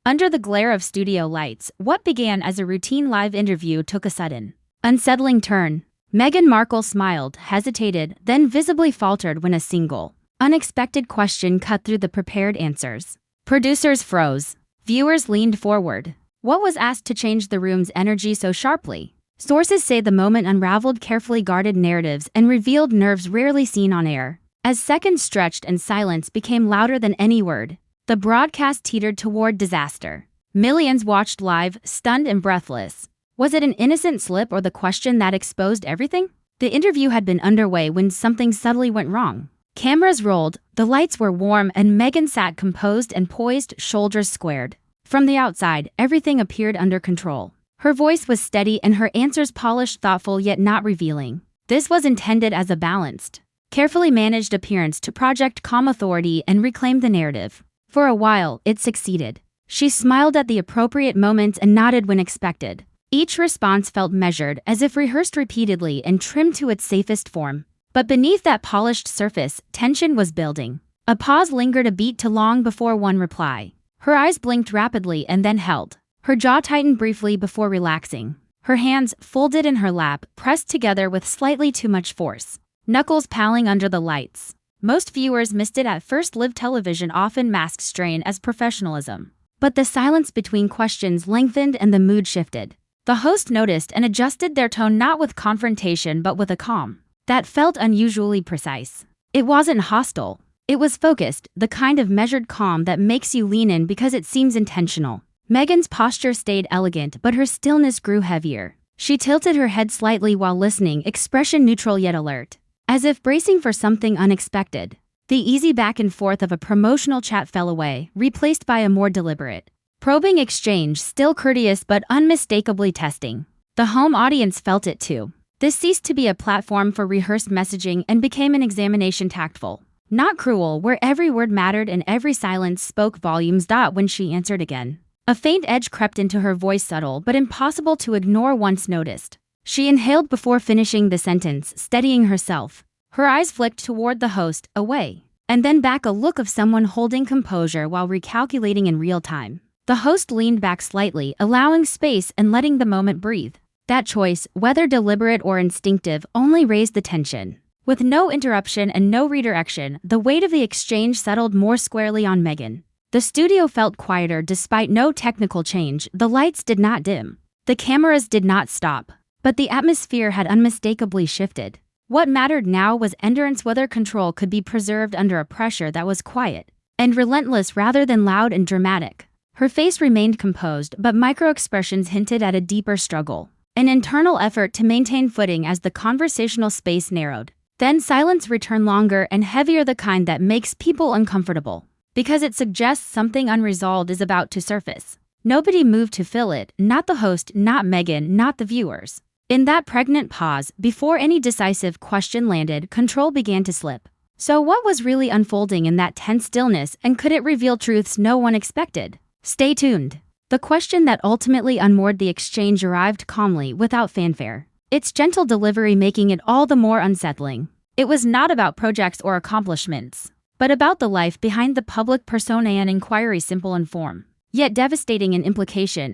Under the glare of studio lights, what began as a routine live interview took a sudden, unsettling turn. Meghan Markle smiled, hesitated, then visibly faltered when a single, unexpected question cut through the prepared answers. Producers froze. Viewers leaned forward. What was asked to change the room's energy so sharply? Sources say the moment unraveled carefully guarded narratives and revealed nerves rarely seen on air. As seconds stretched and silence became louder than any word, the broadcast teetered toward disaster. Millions watched live, stunned and breathless. Was it an innocent slip or the question that exposed everything? The interview had been underway when something subtly went wrong. Cameras rolled, the lights were warm, and Meghan sat composed and poised, shoulders squared. From the outside, everything appeared under control. Her voice was steady and her answers polished, thoughtful yet not revealing. This was intended as a balanced, carefully managed appearance to project calm authority and reclaim the narrative. For a while, it succeeded. She smiled at the appropriate moments and nodded when expected. Each response felt measured, as if rehearsed repeatedly and trimmed to its safest form. But beneath that polished surface, tension was building. A pause lingered a beat too long before one reply. Her eyes blinked rapidly and then held. Her jaw tightened briefly before relaxing. Her hands, folded in her lap, pressed together with slightly too much force. Knuckles palling under the lights. Most viewers missed it at first. Live television often masked strain as professionalism. But the silence between questions lengthened and the mood shifted. The host noticed and adjusted their tone, not with confrontation but with a calm that felt unusually precise. It wasn't hostile. It was focused, the kind of measured calm that makes you lean in because it seems intentional. Meghan's posture stayed elegant, but her stillness grew heavier. She tilted her head slightly while listening, expression neutral yet alert, as if bracing for something unexpected. The easy back and forth of a promotional chat fell away, replaced by a more deliberate, probing exchange, still courteous but unmistakably testing. The home audience felt it too. This ceased to be a platform for rehearsed messaging and became an examination, tactful, not cruel, where every word mattered and every silence spoke volumes. When she answered again, a faint edge crept into her voice, subtle but impossible to ignore once noticed. She inhaled before finishing the sentence, steadying herself. Her eyes flicked toward the host, away, and then back, a look of someone holding composure while recalculating in real time. The host leaned back slightly, allowing space and letting the moment breathe. That choice, whether deliberate or instinctive, only raised the tension. With no interruption and no redirection, the weight of the exchange settled more squarely on Meghan. The studio felt quieter despite no technical change. The lights did not dim. The cameras did not stop. But the atmosphere had unmistakably shifted. What mattered now was endurance, whether control could be preserved under a pressure that was quiet and relentless rather than loud and dramatic. Her face remained composed, but micro-expressions hinted at a deeper struggle, an internal effort to maintain footing as the conversational space narrowed. Then silence returned, longer and heavier, the kind that makes people uncomfortable, because it suggests something unresolved is about to surface. Nobody moved to fill it, not the host, not Meghan, not the viewers. In that pregnant pause, before any decisive question landed, control began to slip. So what was really unfolding in that tense stillness, and could it reveal truths no one expected? Stay tuned. The question that ultimately unmoored the exchange arrived calmly, without fanfare, its gentle delivery making it all the more unsettling. It was not about projects or accomplishments, but about the life behind the public persona, an inquiry simple in form, yet devastating in implication.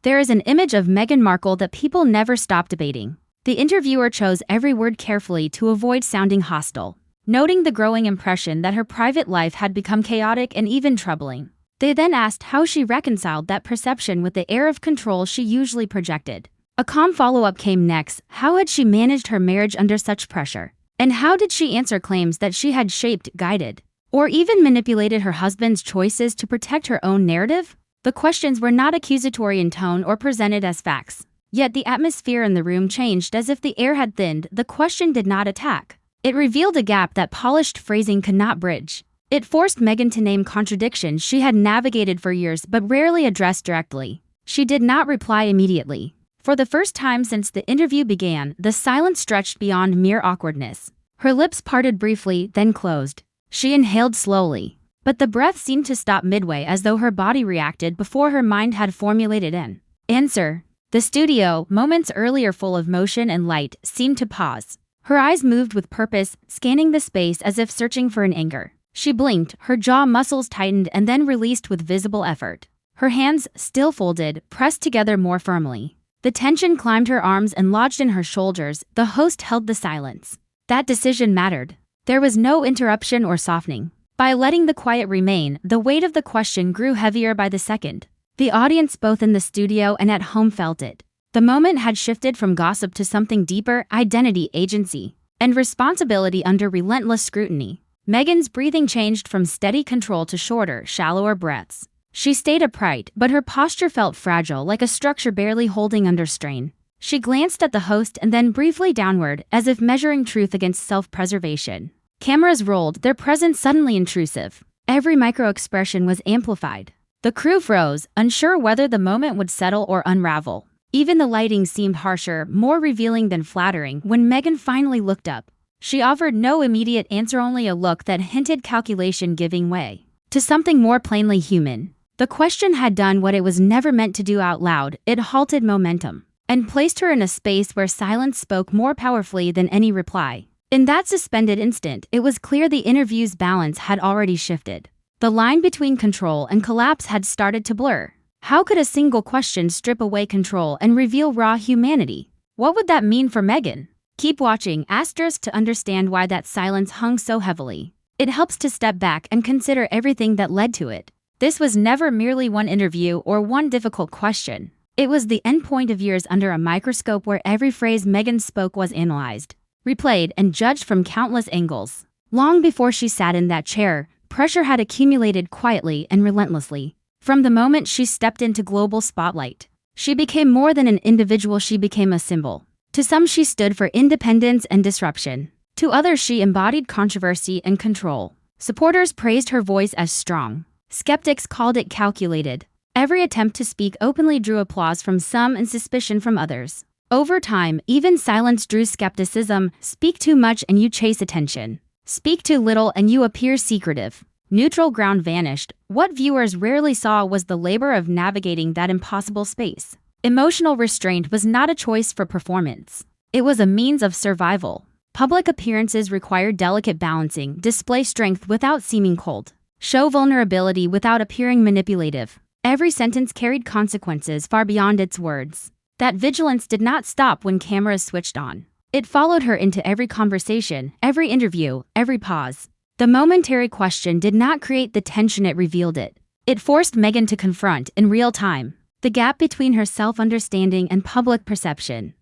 There is an image of Meghan Markle that people never stop debating. The interviewer chose every word carefully to avoid sounding hostile, noting the growing impression that her private life had become chaotic and even troubling. They then asked how she reconciled that perception with the air of control she usually projected. A calm follow-up came next. How had she managed her marriage under such pressure? And how did she answer claims that she had shaped, guided, or even manipulated her husband's choices to protect her own narrative? The questions were not accusatory in tone or presented as facts. Yet the atmosphere in the room changed, as if the air had thinned. The question did not attack. It revealed a gap that polished phrasing could not bridge. It forced Meghan to name contradictions she had navigated for years but rarely addressed directly. She did not reply immediately. For the first time since the interview began, the silence stretched beyond mere awkwardness. Her lips parted briefly, then closed. She inhaled slowly, but the breath seemed to stop midway, as though her body reacted before her mind had formulated an answer. The studio, moments earlier full of motion and light, seemed to pause. Her eyes moved with purpose, scanning the space as if searching for an anchor. She blinked, her jaw muscles tightened and then released with visible effort. Her hands, still folded, pressed together more firmly. The tension climbed her arms and lodged in her shoulders. The host held the silence. That decision mattered. There was no interruption or softening. By letting the quiet remain, the weight of the question grew heavier by the second. The audience, both in the studio and at home, felt it. The moment had shifted from gossip to something deeper: identity, agency, and responsibility under relentless scrutiny. Meghan's breathing changed from steady control to shorter, shallower breaths. She stayed upright, but her posture felt fragile, like a structure barely holding under strain. She glanced at the host and then briefly downward, as if measuring truth against self-preservation. Cameras rolled, their presence suddenly intrusive. Every micro-expression was amplified. The crew froze, unsure whether the moment would settle or unravel. Even the lighting seemed harsher, more revealing than flattering. When Meghan finally looked up, she offered no immediate answer, only a look that hinted calculation giving way to something more plainly human. The question had done what it was never meant to do out loud. It halted momentum and placed her in a space where silence spoke more powerfully than any reply. In that suspended instant, it was clear the interview's balance had already shifted. The line between control and collapse had started to blur. How could a single question strip away control and reveal raw humanity? What would that mean for Meghan? Keep watching * to understand why that silence hung so heavily. It helps to step back and consider everything that led to it. This was never merely one interview or one difficult question. It was the endpoint of years under a microscope, where every phrase Meghan spoke was analyzed, replayed, and judged from countless angles. Long before she sat in that chair, pressure had accumulated quietly and relentlessly. From the moment she stepped into global spotlight, she became more than an individual, she became a symbol. To some, she stood for independence and disruption. To others, she embodied controversy and control. Supporters praised her voice as strong. Skeptics called it calculated. Every attempt to speak openly drew applause from some and suspicion from others. Over time, even silence drew skepticism. Speak too much and you chase attention. Speak too little and you appear secretive. Neutral ground vanished. What viewers rarely saw was the labor of navigating that impossible space. Emotional restraint was not a choice for performance. It was a means of survival. Public appearances required delicate balancing: display strength without seeming cold, show vulnerability without appearing manipulative. Every sentence carried consequences far beyond its words. That vigilance did not stop when cameras switched on. It followed her into every conversation, every interview, every pause. The momentary question did not create the tension, it revealed it. It forced Meghan to confront, in real time, the gap between her self-understanding and public perception.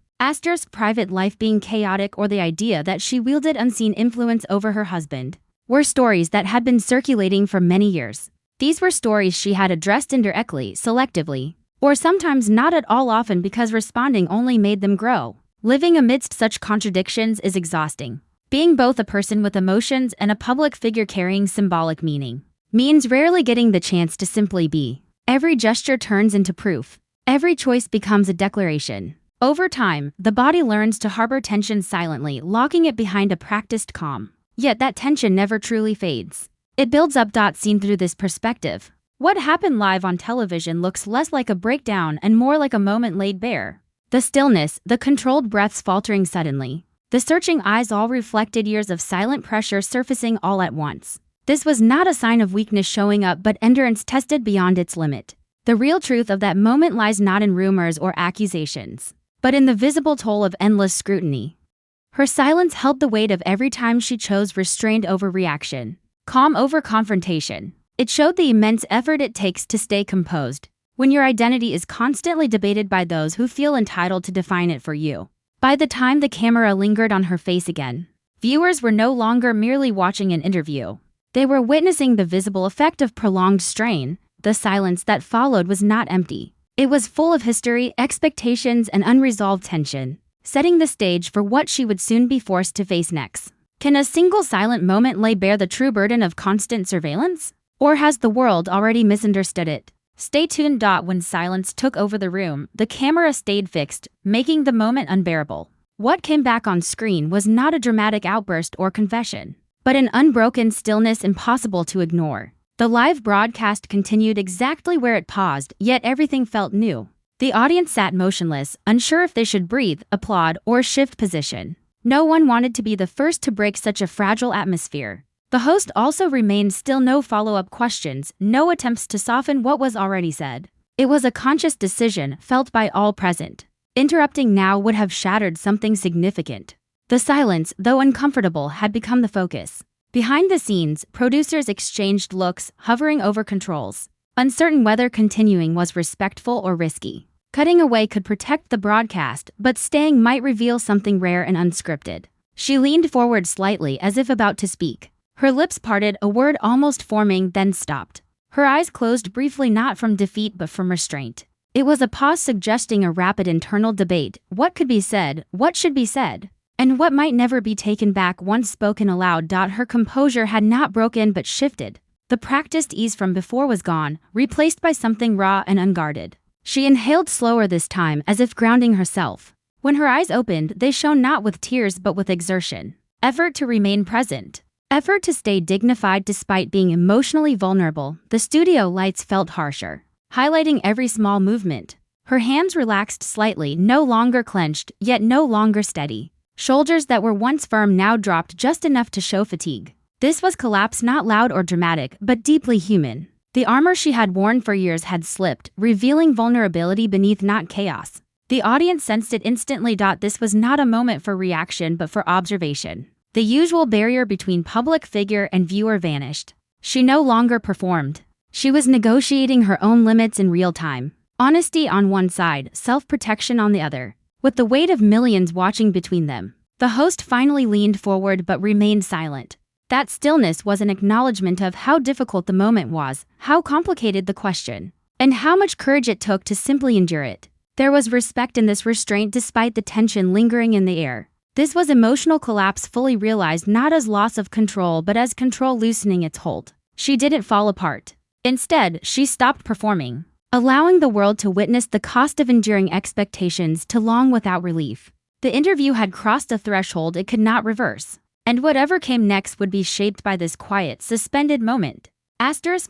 Private life being chaotic, or the idea that she wielded unseen influence over her husband, were stories that had been circulating for many years. These were stories she had addressed indirectly, selectively, or sometimes not at all, often because responding only made them grow. Living amidst such contradictions is exhausting. Being both a person with emotions and a public figure carrying symbolic meaning means rarely getting the chance to simply be. Every gesture turns into proof. Every choice becomes a declaration. Over time, the body learns to harbor tension silently, locking it behind a practiced calm. Yet that tension never truly fades. It builds up. Seen through this perspective, what happened live on television looks less like a breakdown and more like a moment laid bare. The stillness, the controlled breaths faltering suddenly, the searching eyes, all reflected years of silent pressure surfacing all at once. This was not a sign of weakness showing up, but endurance tested beyond its limit. The real truth of that moment lies not in rumors or accusations, but in the visible toll of endless scrutiny. Her silence held the weight of every time she chose restraint over reaction, calm over confrontation. It showed the immense effort it takes to stay composed when your identity is constantly debated by those who feel entitled to define it for you. By the time the camera lingered on her face again, viewers were no longer merely watching an interview. They were witnessing the visible effect of prolonged strain. The silence that followed was not empty. It was full of history, expectations, and unresolved tension, setting the stage for what she would soon be forced to face next. Can a single silent moment lay bare the true burden of constant surveillance? Or has the world already misunderstood it? Stay tuned. When silence took over the room, the camera stayed fixed, making the moment unbearable. What came back on screen was not a dramatic outburst or confession, but an unbroken stillness impossible to ignore. The live broadcast continued exactly where it paused, yet everything felt new. The audience sat motionless, unsure if they should breathe, applaud, or shift position. No one wanted to be the first to break such a fragile atmosphere. The host also remained still, no follow-up questions, no attempts to soften what was already said. It was a conscious decision felt by all present. Interrupting now would have shattered something significant. The silence, though uncomfortable, had become the focus. Behind the scenes, producers exchanged looks, hovering over controls, uncertain whether continuing was respectful or risky. Cutting away could protect the broadcast, but staying might reveal something rare and unscripted. She leaned forward slightly as if about to speak. Her lips parted, a word almost forming, then stopped. Her eyes closed briefly, not from defeat but from restraint. It was a pause suggesting a rapid internal debate. What could be said, what should be said, and what might never be taken back once spoken aloud. Her composure had not broken but shifted. The practiced ease from before was gone, replaced by something raw and unguarded. She inhaled slower this time, as if grounding herself. When her eyes opened, they shone not with tears but with exertion. Effort to remain present. Effort to stay dignified despite being emotionally vulnerable. The studio lights felt harsher, highlighting every small movement. Her hands relaxed slightly, no longer clenched, yet no longer steady. Shoulders that were once firm now dropped just enough to show fatigue. This was collapse, not loud or dramatic, but deeply human. The armor she had worn for years had slipped, revealing vulnerability beneath, not chaos. The audience sensed it instantly. This was not a moment for reaction but for observation. The usual barrier between public figure and viewer vanished. She no longer performed. She was negotiating her own limits in real time. Honesty on one side, self-protection on the other, with the weight of millions watching between them. The host finally leaned forward but remained silent. That stillness was an acknowledgement of how difficult the moment was, how complicated the question, and how much courage it took to simply endure it. There was respect in this restraint despite the tension lingering in the air. This was emotional collapse fully realized, not as loss of control but as control loosening its hold. She didn't fall apart. Instead, she stopped performing, allowing the world to witness the cost of enduring expectations too long without relief. The interview had crossed a threshold it could not reverse, and whatever came next would be shaped by this quiet, suspended moment.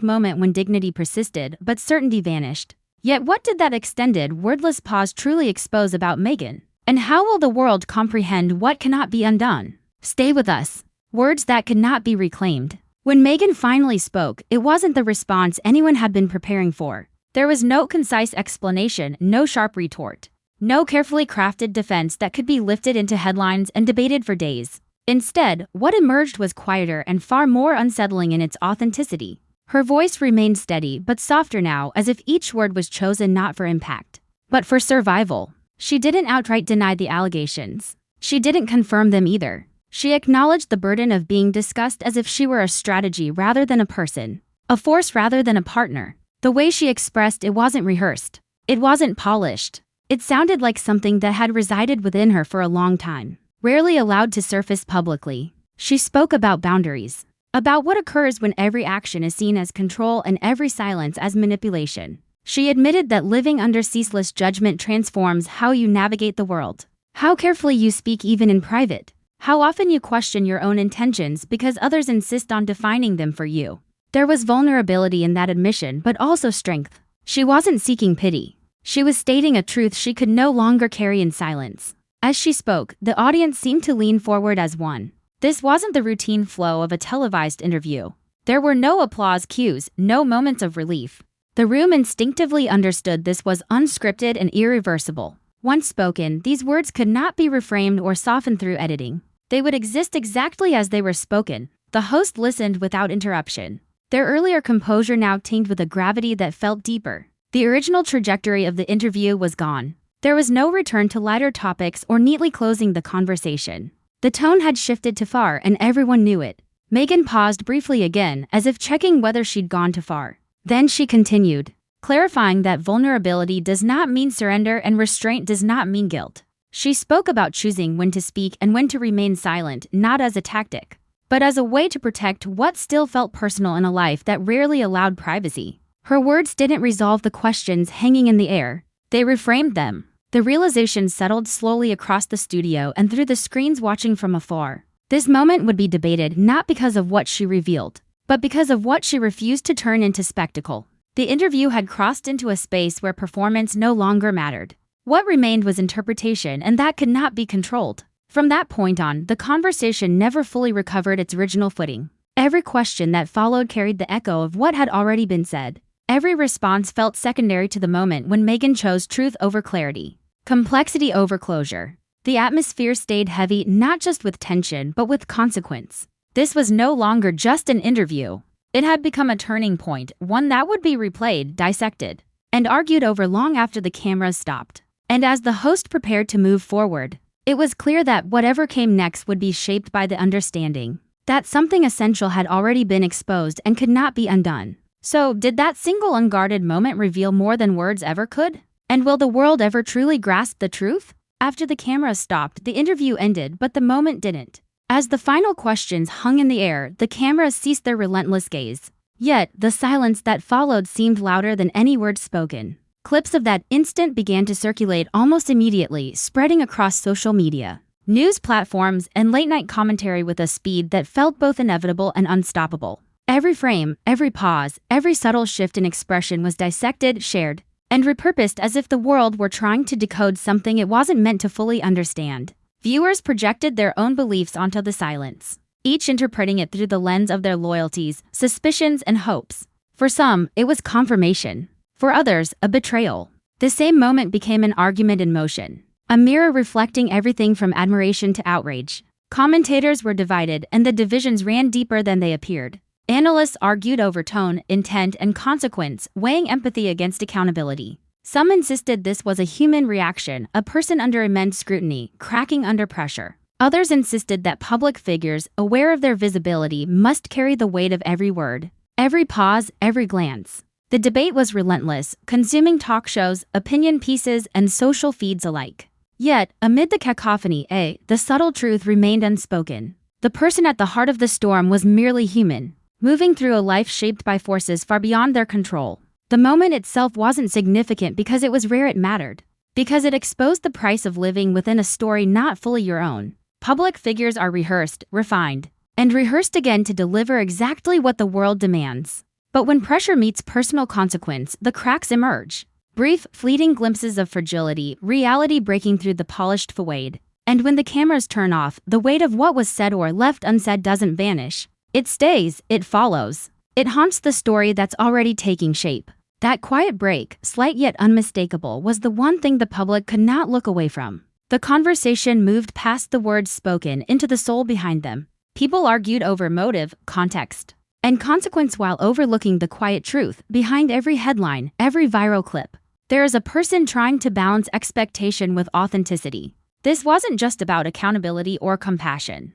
Moment when dignity persisted but certainty vanished. Yet what did that extended, wordless pause truly expose about Meghan? And how will the world comprehend what cannot be undone? Stay with us. Words that could not be reclaimed. When Meghan finally spoke, it wasn't the response anyone had been preparing for. There was no concise explanation, no sharp retort, no carefully crafted defense that could be lifted into headlines and debated for days. Instead, what emerged was quieter and far more unsettling in its authenticity. Her voice remained steady but softer now, as if each word was chosen not for impact, but for survival. She didn't outright deny the allegations. She didn't confirm them either. She acknowledged the burden of being discussed as if she were a strategy rather than a person, a force rather than a partner. The way she expressed it wasn't rehearsed. It wasn't polished. It sounded like something that had resided within her for a long time, rarely allowed to surface publicly. She spoke about boundaries, about what occurs when every action is seen as control and every silence as manipulation. She admitted that living under ceaseless judgment transforms how you navigate the world, how carefully you speak even in private, how often you question your own intentions because others insist on defining them for you. There was vulnerability in that admission, but also strength. She wasn't seeking pity. She was stating a truth she could no longer carry in silence. As she spoke, the audience seemed to lean forward as one. This wasn't the routine flow of a televised interview. There were no applause cues, no moments of relief. The room instinctively understood this was unscripted and irreversible. Once spoken, these words could not be reframed or softened through editing. They would exist exactly as they were spoken. The host listened without interruption, their earlier composure now tinged with a gravity that felt deeper. The original trajectory of the interview was gone. There was no return to lighter topics or neatly closing the conversation. The tone had shifted too far and everyone knew it. Meghan paused briefly again, as if checking whether she'd gone too far. Then she continued, clarifying that vulnerability does not mean surrender and restraint does not mean guilt. She spoke about choosing when to speak and when to remain silent, not as a tactic, but as a way to protect what still felt personal in a life that rarely allowed privacy. Her words didn't resolve the questions hanging in the air. They reframed them. The realization settled slowly across the studio and through the screens watching from afar. This moment would be debated not because of what she revealed, but because of what she refused to turn into spectacle. The interview had crossed into a space where performance no longer mattered. What remained was interpretation, and that could not be controlled. From that point on, the conversation never fully recovered its original footing. Every question that followed carried the echo of what had already been said. Every response felt secondary to the moment when Meghan chose truth over clarity, complexity over closure. The atmosphere stayed heavy not just with tension but with consequence. This was no longer just an interview. It had become a turning point, one that would be replayed, dissected, and argued over long after the cameras stopped. And as the host prepared to move forward, it was clear that whatever came next would be shaped by the understanding that something essential had already been exposed and could not be undone. So, did that single unguarded moment reveal more than words ever could? And will the world ever truly grasp the truth? After the cameras stopped, the interview ended, but the moment didn't. As the final questions hung in the air, the cameras ceased their relentless gaze. Yet, the silence that followed seemed louder than any words spoken. Clips of that instant began to circulate almost immediately, spreading across social media, news platforms, and late-night commentary with a speed that felt both inevitable and unstoppable. Every frame, every pause, every subtle shift in expression was dissected, shared, and repurposed as if the world were trying to decode something it wasn't meant to fully understand. Viewers projected their own beliefs onto the silence, each interpreting it through the lens of their loyalties, suspicions, and hopes. For some, it was confirmation. For others, a betrayal. The same moment became an argument in motion, a mirror reflecting everything from admiration to outrage. Commentators were divided, and the divisions ran deeper than they appeared. Analysts argued over tone, intent, and consequence, weighing empathy against accountability. Some insisted this was a human reaction, a person under immense scrutiny, cracking under pressure. Others insisted that public figures, aware of their visibility, must carry the weight of every word, every pause, every glance. The debate was relentless, consuming talk shows, opinion pieces, and social feeds alike. Yet, amid the cacophony, the subtle truth remained unspoken. The person at the heart of the storm was merely human, moving through a life shaped by forces far beyond their control. The moment itself wasn't significant because it was rare, it mattered, because it exposed the price of living within a story not fully your own. Public figures are rehearsed, refined, and rehearsed again to deliver exactly what the world demands. But when pressure meets personal consequence, the cracks emerge. Brief, fleeting glimpses of fragility, reality breaking through the polished facade. And when the cameras turn off, the weight of what was said or left unsaid doesn't vanish. It stays, it follows. It haunts the story that's already taking shape. That quiet break, slight yet unmistakable, was the one thing the public could not look away from. The conversation moved past the words spoken into the soul behind them. People argued over motive, context, and consequence while overlooking the quiet truth behind every headline, every viral clip. There is a person trying to balance expectation with authenticity. This wasn't just about accountability or compassion.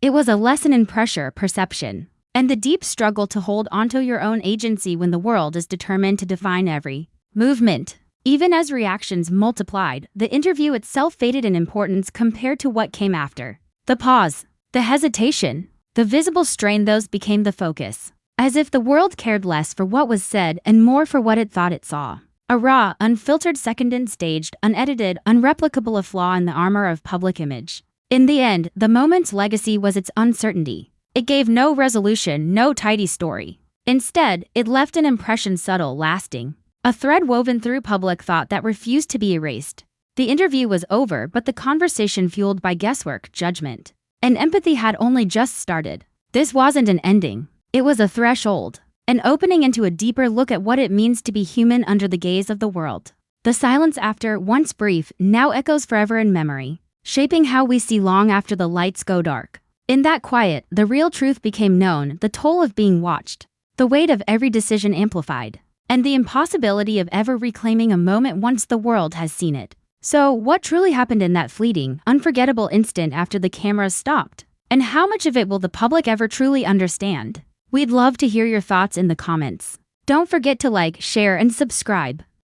It was a lesson in pressure, perception, and the deep struggle to hold onto your own agency when the world is determined to define every movement. Even as reactions multiplied, the interview itself faded in importance compared to what came after. The pause, the hesitation, the visible strain, those became the focus, as if the world cared less for what was said and more for what it thought it saw. A raw, unfiltered, seconded, staged, unedited, unreplicable, a flaw in the armor of public image. In the end, the moment's legacy was its uncertainty. It gave no resolution, no tidy story. Instead, it left an impression, subtle, lasting, a thread woven through public thought that refused to be erased. The interview was over, but the conversation fueled by guesswork, judgment, and empathy had only just started. This wasn't an ending. It was a threshold, an opening into a deeper look at what it means to be human under the gaze of the world. The silence after, once brief, now echoes forever in memory, shaping how we see long after the lights go dark. In that quiet, the real truth became known, the toll of being watched, the weight of every decision amplified, and the impossibility of ever reclaiming a moment once the world has seen it. So, what truly happened in that fleeting, unforgettable instant after the cameras stopped? And how much of it will the public ever truly understand? We'd love to hear your thoughts in the comments. Don't forget to like, share, and subscribe.